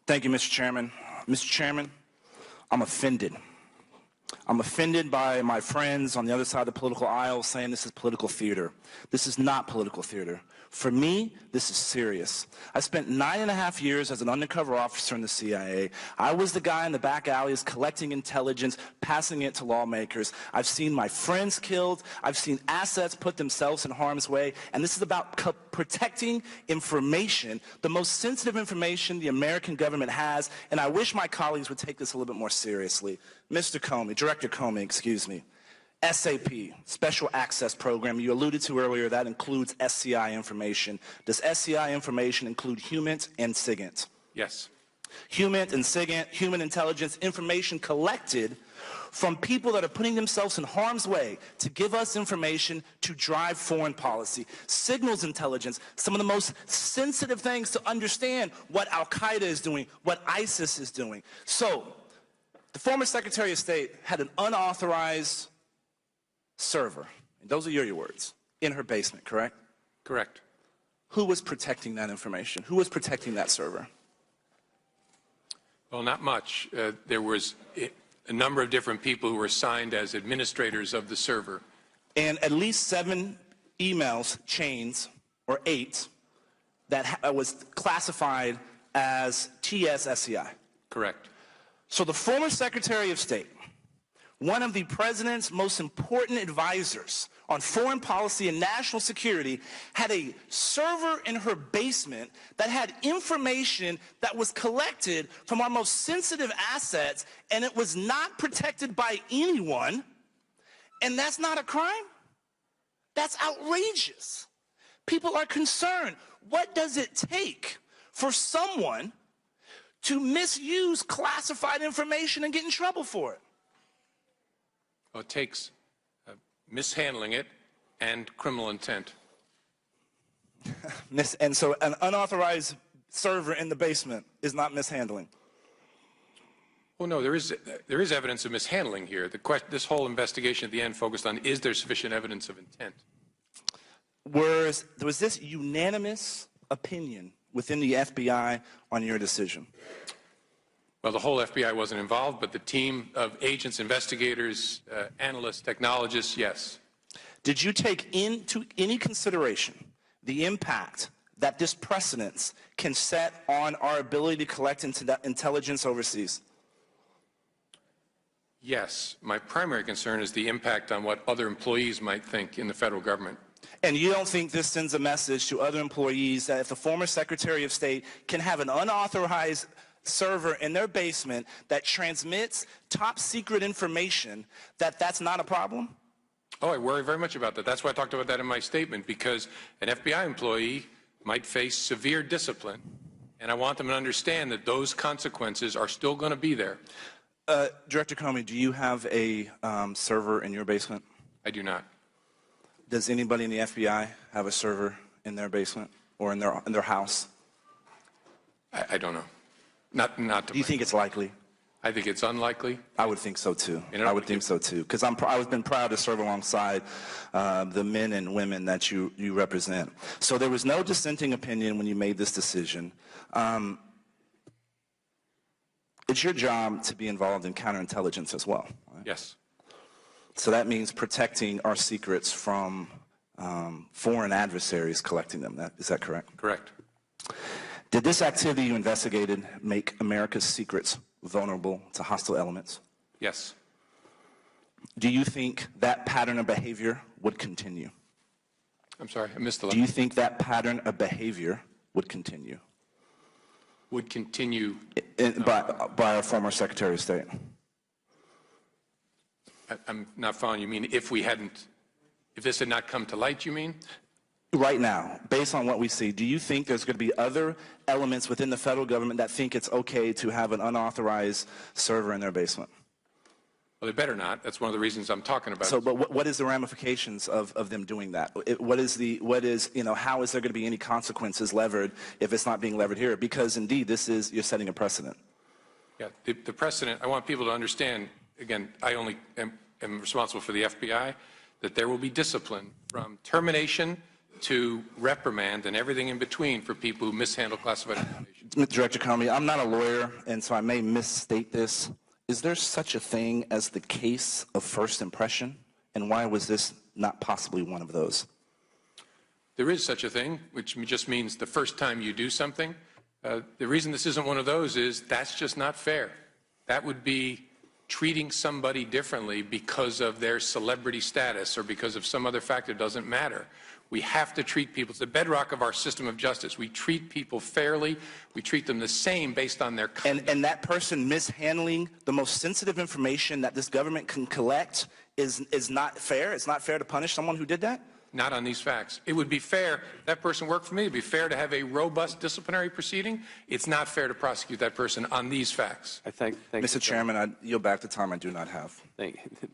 Thank you, Mr. Chairman. Mr. Chairman, I'm offended. I'm offended by my friends on the other side of the political aisle saying this is political theater. This is not political theater. For me, this is serious. I spent 9.5 years as an undercover officer in the CIA. I was the guy in the back alleys collecting intelligence, passing it to lawmakers. I've seen my friends killed. I've seen assets put themselves in harm's way. And this is about protecting information, the most sensitive information the American government has. And I wish my colleagues would take this a little bit more seriously. Mr. Comey, Director Comey, excuse me. SAP, Special Access Program, you alluded to earlier, that includes SCI information. Does SCI information include HUMINT and SIGINT? Yes. HUMINT and SIGINT, human intelligence, information collected from people that are putting themselves in harm's way to give us information to drive foreign policy. Signals intelligence, some of the most sensitive things to understand what Al-Qaeda is doing, what ISIS is doing. So, the former Secretary of State had an unauthorized server, and those are your words, in her basement, correct? Correct. Who was protecting that information? Who was protecting that server? Well, not much. There was a number of different people who were assigned as administrators of the server. And at least 7 emails chains, or 8, that was classified as TS-SCI. Correct. So the former Secretary of State, one of the president's most important advisors on foreign policy and national security, had a server in her basement that had information that was collected from our most sensitive assets, and it was not protected by anyone, and that's not a crime? That's outrageous. People are concerned. What does it take for someone to misuse classified information and get in trouble for it? Well, it takes mishandling it and criminal intent. And so an unauthorized server in the basement is not mishandling? Well, no, there is evidence of mishandling here. This whole investigation at the end focused on, is there sufficient evidence of intent? Was this unanimous opinion within the FBI on your decision? Well, the whole FBI wasn't involved, but the team of agents, investigators, analysts, technologists, yes. Did you take into any consideration the impact that this precedence can set on our ability to collect intelligence overseas? Yes. My primary concern is the impact on what other employees might think in the federal government. And you don't think this sends a message to other employees that if the former Secretary of State can have an unauthorized server in their basement that transmits top secret information, that's not a problem? Oh, I worry very much about that. That's why I talked about that in my statement, because an FBI employee might face severe discipline, and I want them to understand that those consequences are still going to be there. Director Comey, do you have a server in your basement? I do not. Does anybody in the FBI have a server in their basement or in their house? I don't know. Not Do you think it's likely? I think it's unlikely. I would think so too. I would think so too, because I've been proud to serve alongside the men and women that you represent. So there was no dissenting opinion when you made this decision. It's your job to be involved in counterintelligence as well, right? Yes. So that means protecting our secrets from foreign adversaries collecting them. Is that correct? Correct. Did this activity you investigated make America's secrets vulnerable to hostile elements? Yes. Do you think that pattern of behavior would continue? I'm sorry, I missed the last. Do you think that pattern of behavior would continue? Would continue? By our former Secretary of State. I'm not following. You mean if this had not come to light, you mean? Right now, based on what we see, do you think there's going to be other elements within the federal government that think it's okay to have an unauthorized server in their basement? Well, they better not. That's one of the reasons I'm talking about. So, but what is the ramifications of them doing that? How is there going to be any consequences levered if it's not being levered here? Because indeed, you're setting a precedent. Yeah, the precedent, I want people to understand, again, I only am responsible for the FBI, that there will be discipline from termination to reprimand and everything in between for people who mishandle classified information. Mr. Director Comey, I'm not a lawyer, and so I may misstate this. Is there such a thing as the case of first impression? And why was this not possibly one of those? There is such a thing, which just means the first time you do something. The reason this isn't one of those is that's just not fair. That would be treating somebody differently because of their celebrity status or because of some other factor. Doesn't matter. We have to treat people. It's the bedrock of our system of justice. We treat people fairly. We treat them the same based on their conduct. And that person mishandling the most sensitive information that this government can collect is not fair? It's not fair to punish someone who did that? Not on these facts. It would be fair. That person worked for me. It would be fair to have a robust disciplinary proceeding. It's not fair to prosecute that person on these facts. I thank Mr. Chairman, I yield back the time I do not have. Thank the